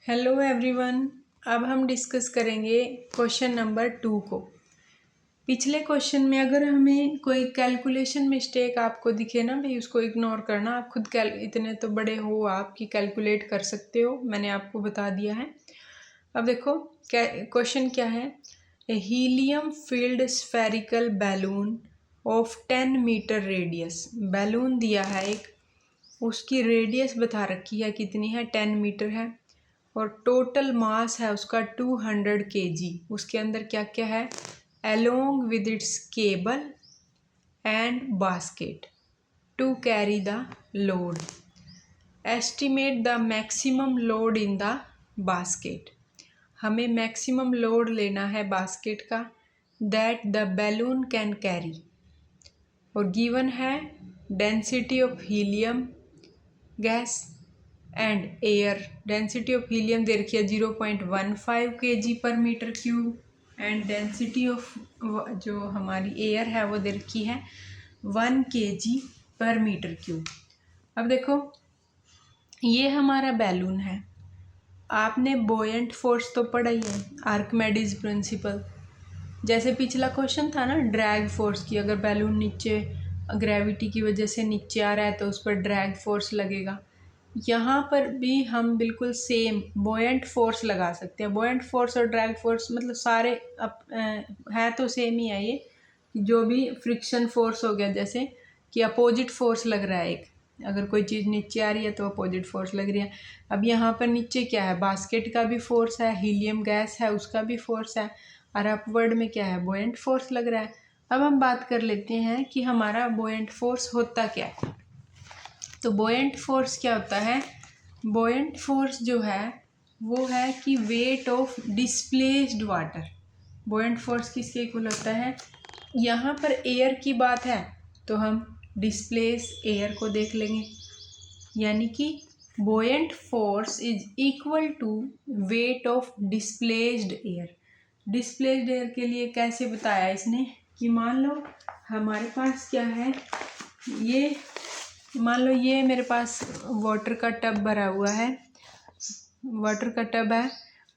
Hello everyone. अब हम discuss करेंगे क्वेश्चन नंबर 2 को। पिछले क्वेश्चन में अगर हमें कोई कैलकुलेशन मिस्टेक आपको दिखे ना भाई, उसको इग्नोर करना। आप खुद इतने तो बड़े हो आप कि कैलकुलेट कर सकते हो, मैंने आपको बता दिया है। अब देखो क्वेश्चन क्या है। A helium filled spherical balloon of 10 metre radius. Balloon दिया है एक, उसकी रेडियस बता रखी है कितनी है, 10 मीटर है, और टोटल मास है उसका 200 kg। उसके अंदर क्या क्या है, along with its cable and basket to carry the load. Estimate the maximum load in the basket. हमें मैक्सिमम लोड लेना है बास्केट का, that the balloon can carry. और गिवन है density of helium gas and air. Density of helium दे रखी है 0.15 kg per metre cube, and density of जो हमारी एयर है वो दे रखी है 1 kg पर मीटर क्यूब। अब देखो ये हमारा बैलून है। आपने बॉयंट फोर्स तो पढ़ा ही है, आर्किमेडीज प्रिंसिपल। जैसे पिछला क्वेश्चन था ना ड्रैग फोर्स की, अगर बैलून नीचे ग्रेविटी की वजह से नीचे आ रहा है तो उस पर ड्रैग फोर्स लगेगा। यहाँ पर भी हम बिल्कुल सेम बॉयंट फोर्स लगा सकते हैं। बॉयंट फोर्स और ड्रैग फोर्स मतलब सारे है तो सेम ही है। ये जो भी फ्रिक्शन फोर्स हो गया, जैसे कि अपोजिट फोर्स लग रहा है एक, अगर कोई चीज़ नीचे आ रही है तो अपोजिट फोर्स लग रही है। अब यहाँ पर नीचे क्या है, बास्केट का भी फोर्स है, हीलियम गैस है उसका भी फोर्स है, और अपवर्ड में क्या है, बॉयंट फोर्स लग रहा है। अब हम बात कर लेते हैं कि हमारा बॉयंट फोर्स होता क्या है। तो बॉयंट फोर्स क्या होता है, बॉयंट फोर्स जो है वो है कि wait of displaced water. Buoyant force किसके इक्वल होता है, यहाँ पर एयर की बात है तो हम डिस्प्लेस एयर को देख लेंगे, यानी कि buoyant force is equal to weight of displaced air. Displaced air के लिए कैसे बताया इसने कि मान लो हमारे पास क्या है, ये मान लो ये मेरे पास वाटर का टब भरा हुआ है, वाटर का टब है,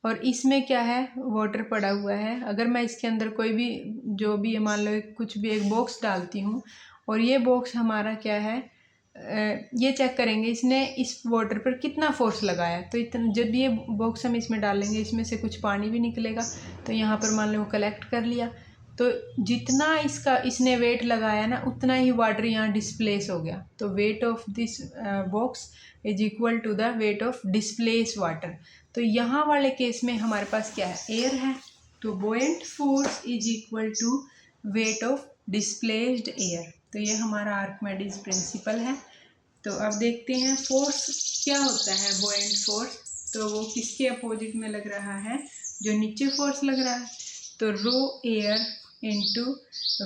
और इसमें क्या है, वाटर पड़ा हुआ है। अगर मैं इसके अंदर कोई भी जो भी मान लो कुछ भी एक बॉक्स डालती हूँ, और ये बॉक्स हमारा क्या है, ये चेक करेंगे इसने इस वाटर पर कितना फोर्स लगाया। तो इतना जब ये बॉक्स हम इसमें डालेंगे, इसमें से कुछ पानी भी निकलेगा, तो यहाँ पर मान लो कलेक्ट कर लिया, तो जितना इसने वेट लगाया ना उतना ही वाटर यहाँ डिस्प्लेस हो गया। तो weight of this box is equal to the weight of displace water. तो यहाँ वाले केस में हमारे पास क्या है, एयर है, तो buoyant force is equal to weight of displaced air. तो ये हमारा आर्किमेडीज प्रिंसिपल है। तो अब देखते हैं फोर्स क्या होता है बॉयंट फोर्स। तो वो किसके अपोजिट में लग रहा है, जो नीचे फोर्स लग रहा है, तो rho air into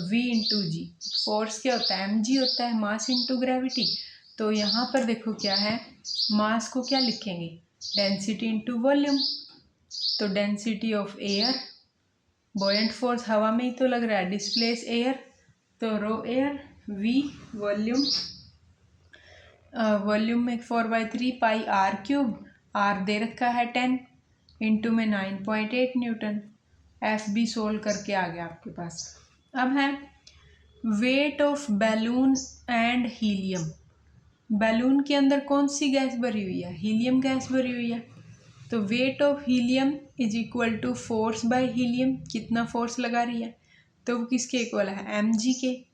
V into G. Force क्या होता है, एम जी होता है, मास इंटू ग्रेविटी। तो यहाँ पर देखो क्या है, मास को क्या लिखेंगे, डेंसिटी इंटू वॉल्यूम। तो density of air, buoyant force हवा में ही तो लग रहा है, डिस्प्लेस एयर, तो rho air, V volume, volume में 4/3 पाई आर क्यूब, आर दे रखा है 10, इंटू में 9.8 न्यूटन। एफ बी सोल्व करके आ गया आपके पास। अब है weight of balloon and helium. Balloon के अंदर कौन सी गैस भरी हुई है, हीलियम गैस भरी हुई है। तो weight of helium is equal to force by helium, कितना फोर्स लगा रही है, तो वो किसके इक्वल है, एम जी के।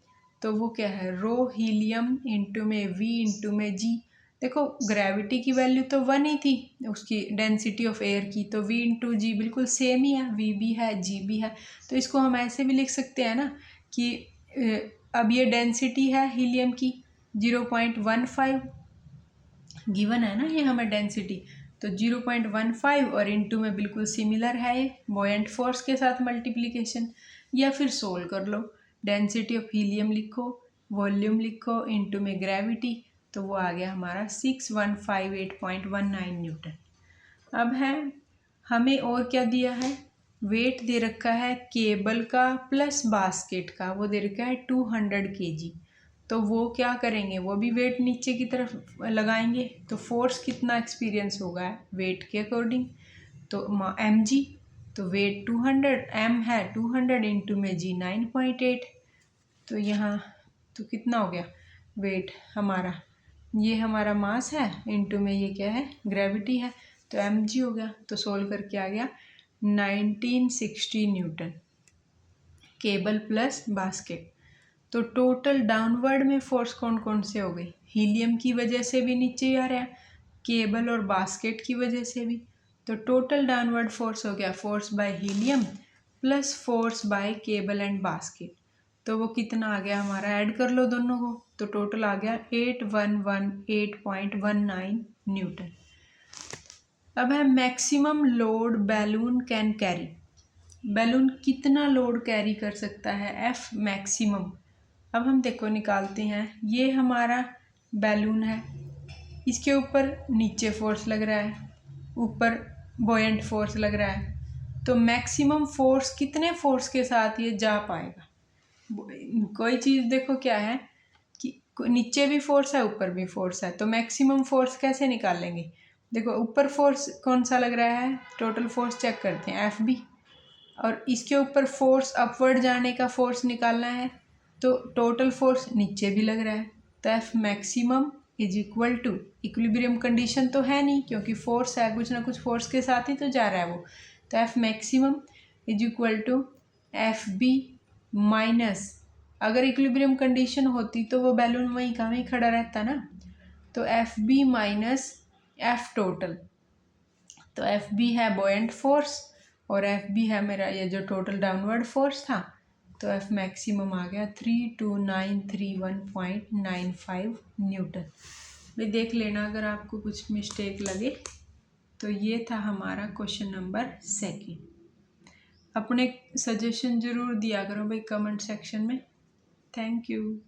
तो वो क्या है, रो हीलियम इंटू में वी इंटू में जी। देखो ग्रेविटी की वैल्यू तो 1 ही थी, उसकी डेंसिटी ऑफ एयर की, तो वी इंटू जी बिल्कुल सेम ही है, वी भी है जी भी है। तो इसको हम ऐसे भी लिख सकते हैं ना कि अब ये डेंसिटी है हीलियम की 0.15 गिवन है ना, ये हमें डेंसिटी, तो 0.15 और इंटू में बिल्कुल सिमिलर है ये बॉयंट फोर्स के साथ मल्टीप्लिकेशन। या फिर सोल्व कर लो, डेंसिटी ऑफ हीलियम लिखो, वॉल्यूम लिखो, इंटू में ग्रेविटी, तो वो आ गया हमारा 6158.19 न्यूटन। अब है हमें और क्या दिया है, वेट दे रखा है केबल का प्लस बास्केट का, वो दे रखा है 200 kg। तो वो क्या करेंगे, वो भी वेट नीचे की तरफ लगाएंगे। तो फोर्स कितना एक्सपीरियंस होगा वेट के अकॉर्डिंग, तो mg, तो वेट 200, m है 200 इंटू में g 9.8, तो यहाँ तो कितना हो गया वेट हमारा, ये हमारा मास है इंटू में ये क्या है ग्रेविटी है, तो mg हो गया। तो सोल्व करके आ गया 1960 न्यूटन केबल प्लस बास्केट। तो टोटल डाउनवर्ड में फोर्स कौन कौन से हो गई, हीलियम की वजह से भी नीचे आ रहा है, केबल और बास्केट की वजह से भी। तो टोटल डाउनवर्ड फोर्स हो गया force by helium plus force by cable and basket. तो वो कितना आ गया हमारा, ऐड कर लो दोनों को, तो टोटल आ गया 8118.19 न्यूटन। अब है maximum load balloon can carry, balloon कितना लोड कैरी कर सकता है, एफ मैक्सिमम। अब हम देखो निकालते हैं, ये हमारा बैलून है, इसके ऊपर नीचे फोर्स लग रहा है, ऊपर बॉयंट फोर्स लग रहा है, तो मैक्सिमम फोर्स कितने फोर्स के साथ ये जा पाएगा। कोई चीज़ देखो क्या है कि नीचे भी फोर्स है ऊपर भी फोर्स है, तो मैक्सिमम फोर्स कैसे निकालेंगे। देखो ऊपर फोर्स कौन सा लग रहा है, टोटल फोर्स चेक करते हैं एफ बी, और इसके ऊपर फोर्स अपवर्ड जाने का फोर्स निकालना है, तो टोटल फोर्स नीचे भी लग रहा है, तो F maximum is equal to, equilibrium condition तो है नहीं क्योंकि फोर्स है, कुछ ना कुछ फोर्स के साथ ही तो जा रहा है वो, तो F maximum is equal to F B minus, अगर इक्विलिब्रियम कंडीशन होती तो वो बैलून वहीं का वहीं खड़ा रहता ना, तो F B minus F total, तो एफ बी है बॉयंट फोर्स और एफ बी है मेरा ये जो टोटल डाउनवर्ड फोर्स था, तो एफ मैक्सिमम आ गया 32931.95 न्यूटन। भाई देख लेना अगर आपको कुछ मिस्टेक लगे। तो ये था हमारा क्वेश्चन नंबर 2। अपने सजेशन ज़रूर दिया करो भाई कमेंट सेक्शन में। Thank you.